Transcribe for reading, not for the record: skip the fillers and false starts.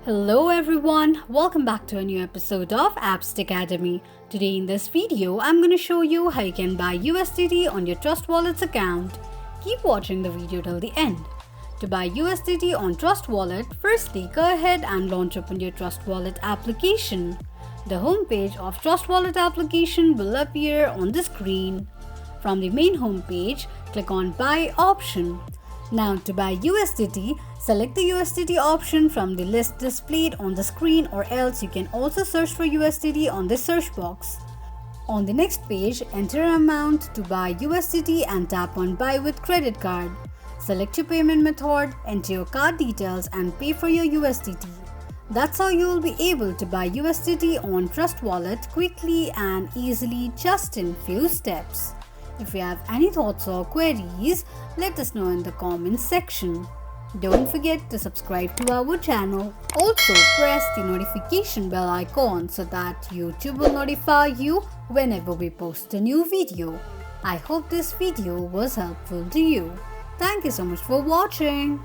Hello everyone, welcome back to a new episode of Apps Academy. Today in this video, I'm going to show you how you can buy USDT on your Trust Wallet's account. Keep watching the video till the end. To buy USDT on Trust Wallet, firstly go ahead and launch open your Trust Wallet application. The homepage of Trust Wallet application will appear on the screen. From the main homepage, click on Buy option. Now to buy USDT, select the USDT option from the list displayed on the screen, or else you can also search for USDT on the search box. On the next page, enter an amount to buy USDT and tap on Buy with Credit Card. Select your payment method, enter your card details and pay for your USDT. That's how you will be able to buy USDT on Trust Wallet quickly and easily, just in few steps. If you have any thoughts or queries, let us know in the comments section. Don't forget to subscribe to our channel. Also press the notification bell icon so that YouTube will notify you whenever we post a new video. I hope this video was helpful to you. Thank you so much for watching.